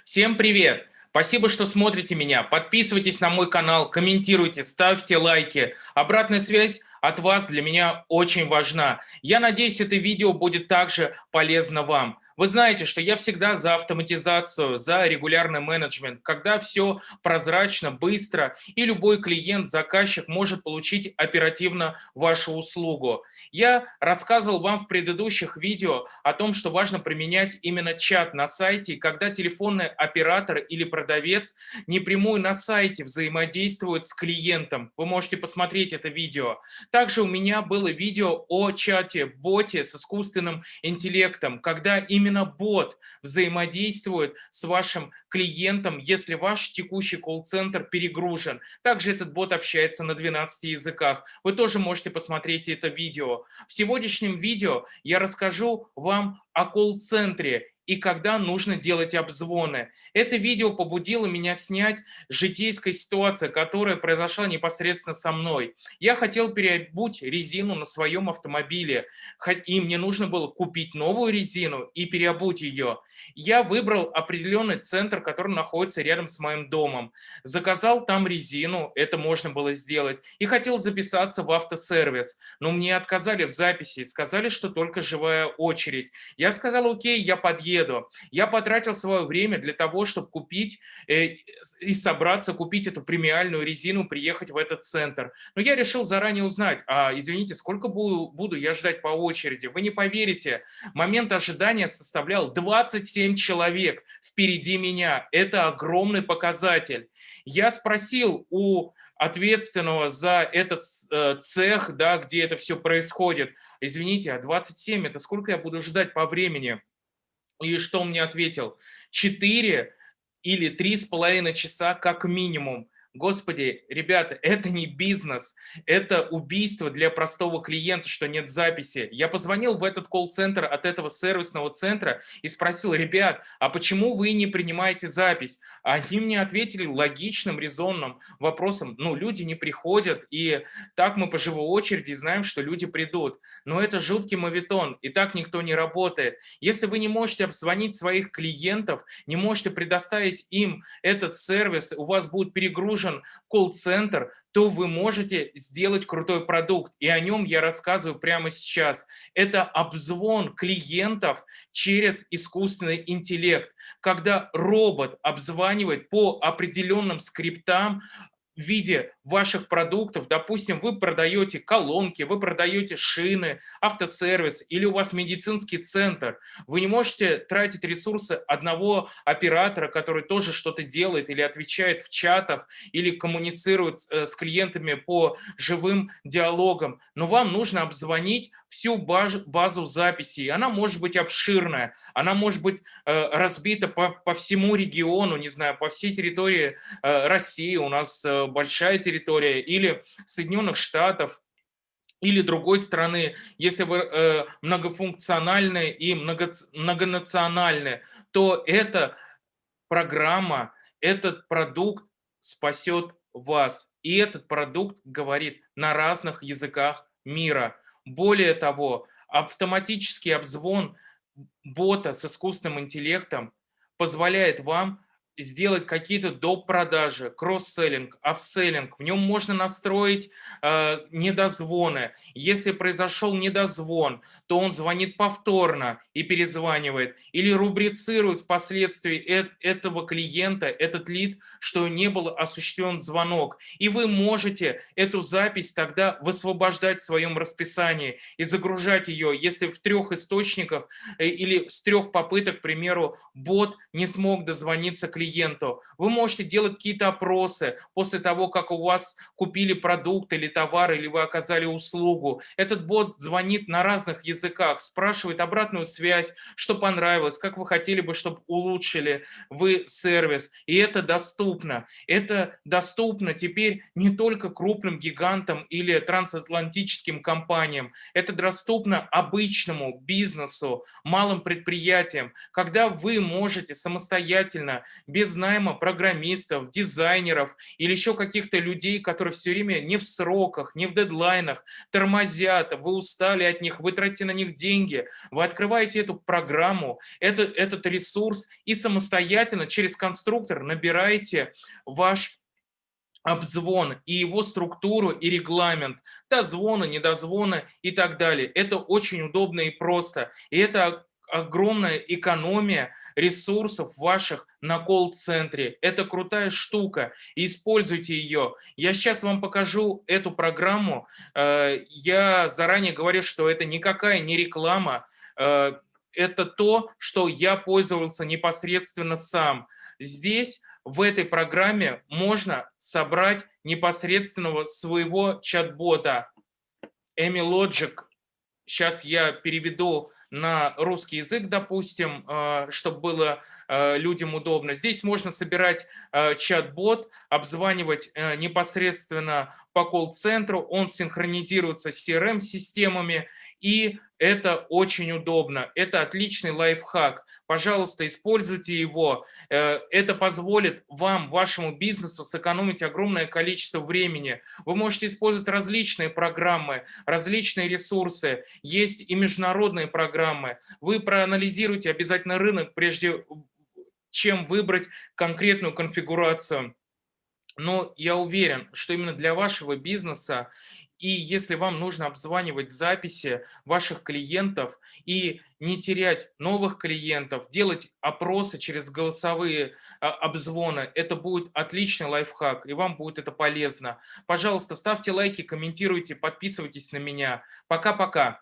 Всем привет! Спасибо, что смотрите меня. Подписывайтесь на мой канал, комментируйте, ставьте лайки. Обратная связь от вас для меня очень важна. Я надеюсь, это видео будет также полезно вам. Вы знаете, что я всегда за автоматизацию, за регулярный менеджмент, когда все прозрачно, быстро, и любой клиент, заказчик может получить оперативно вашу услугу. Я рассказывал вам в предыдущих видео о том, что важно применять именно чат на сайте, когда телефонный оператор или продавец напрямую на сайте взаимодействует с клиентом. Вы можете посмотреть это видео. Также у меня было видео о чате-боте с искусственным интеллектом, когда именно бот взаимодействует с вашим клиентом, если ваш текущий колл-центр перегружен. Также этот бот общается на 12 языках. Вы тоже можете посмотреть это видео. В сегодняшнем видео я расскажу вам о колл-центре и когда нужно делать обзвоны. Это видео побудило меня снять житейскую ситуацию, которая произошла непосредственно со мной. Я хотел переобуть резину на своем автомобиле, и мне нужно было купить новую резину и переобуть ее. Я выбрал определенный центр, который находится рядом с моим домом. Заказал там резину, это можно было сделать, и хотел записаться в автосервис. Но мне отказали в записи и сказали, что только живая очередь. Я сказал: окей, я подъеду. Я потратил свое время для того, чтобы купить и собраться купить эту премиальную резину, приехать в этот центр. Но я решил заранее узнать: извините, сколько буду я ждать по очереди? Вы не поверите, момент ожидания составлял 27 человек впереди меня. Это огромный показатель. Я спросил у ответственного за этот цех, да, где это все происходит: извините, а 27 это сколько я буду ждать по времени? И что он мне ответил? 4 или 3,5 часа как минимум. Господи, ребята, это не бизнес, это убийство для простого клиента, что нет записи. Я позвонил в этот колл-центр от этого сервисного центра и спросил: ребят, а почему вы не принимаете запись? Они мне ответили логичным, резонным вопросом: ну, люди не приходят, и так мы по живой очереди знаем, что люди придут. Но это жуткий моветон, и так никто не работает. Если вы не можете обзвонить своих клиентов, не можете предоставить им этот сервис, у вас будет перегружен колл-центр, то вы можете сделать крутой продукт. И о нем я рассказываю прямо сейчас. Это обзвон клиентов через искусственный интеллект, когда робот обзванивает по определенным скриптам в виде ваших продуктов. Допустим, вы продаете колонки, вы продаете шины, автосервис или у вас медицинский центр. Вы не можете тратить ресурсы одного оператора, который тоже что-то делает или отвечает в чатах, или коммуницирует с клиентами по живым диалогам. Но вам нужно обзвонить всю базу записей. Она может быть обширная, она может быть разбита по всему региону, не знаю, по всей территории России. У нас большая территория, или Соединенных Штатов, или другой страны. Если вы многофункциональны и многонациональны, то эта программа, этот продукт спасет вас. И этот продукт говорит на разных языках мира. Более того, автоматический обзвон бота с искусственным интеллектом позволяет вам сделать какие-то доп. Продажи, кросс-селлинг, апселлинг. В нем можно настроить недозвоны. Если произошел недозвон, то он звонит повторно и перезванивает. Или рубрицирует впоследствии этого клиента, этот лид, что не был осуществлен звонок. И вы можете эту запись тогда высвобождать в своем расписании и загружать ее, если в 3 источниках или с 3 попыток, к примеру, бот не смог дозвониться клиенту. Вы можете делать какие-то опросы после того, как у вас купили продукт или товар, или вы оказали услугу. Этот бот звонит на разных языках, спрашивает обратную связь, что понравилось, как вы хотели бы, чтобы улучшили вы сервис. И это доступно. Это доступно теперь не только крупным гигантам или трансатлантическим компаниям. Это доступно обычному бизнесу, малым предприятиям, когда вы можете самостоятельно без найма программистов, дизайнеров или еще каких-то людей, которые все время не в сроках, не в дедлайнах, тормозят, вы устали от них, вы тратите на них деньги, вы открываете эту программу, этот ресурс и самостоятельно через конструктор набираете ваш обзвон и его структуру и регламент, дозвоны, недозвоны и так далее. Это очень удобно и просто. И это огромная экономия ресурсов ваших на колл-центре. Это крутая штука. Используйте ее. Я сейчас вам покажу эту программу. Я заранее говорю, что это никакая не реклама. Это то, что я пользовался непосредственно сам. Здесь в этой программе можно собрать непосредственного своего чат-бота. AmiLogic. Сейчас я переведу на русский язык, допустим, чтобы было людям удобно. Здесь можно собирать чат-бот, обзванивать непосредственно по колл-центру, он синхронизируется с CRM-системами, и это очень удобно. Это отличный лайфхак. Пожалуйста, используйте его. Это позволит вам, вашему бизнесу сэкономить огромное количество времени. Вы можете использовать различные программы, различные ресурсы. Есть и международные программы. Вы проанализируйте обязательно рынок, прежде чем выбрать конкретную конфигурацию. Но я уверен, что именно для вашего бизнеса, и если вам нужно обзванивать записи ваших клиентов и не терять новых клиентов, делать опросы через голосовые обзвоны, это будет отличный лайфхак, и вам будет это полезно. Пожалуйста, ставьте лайки, комментируйте, подписывайтесь на меня. Пока-пока.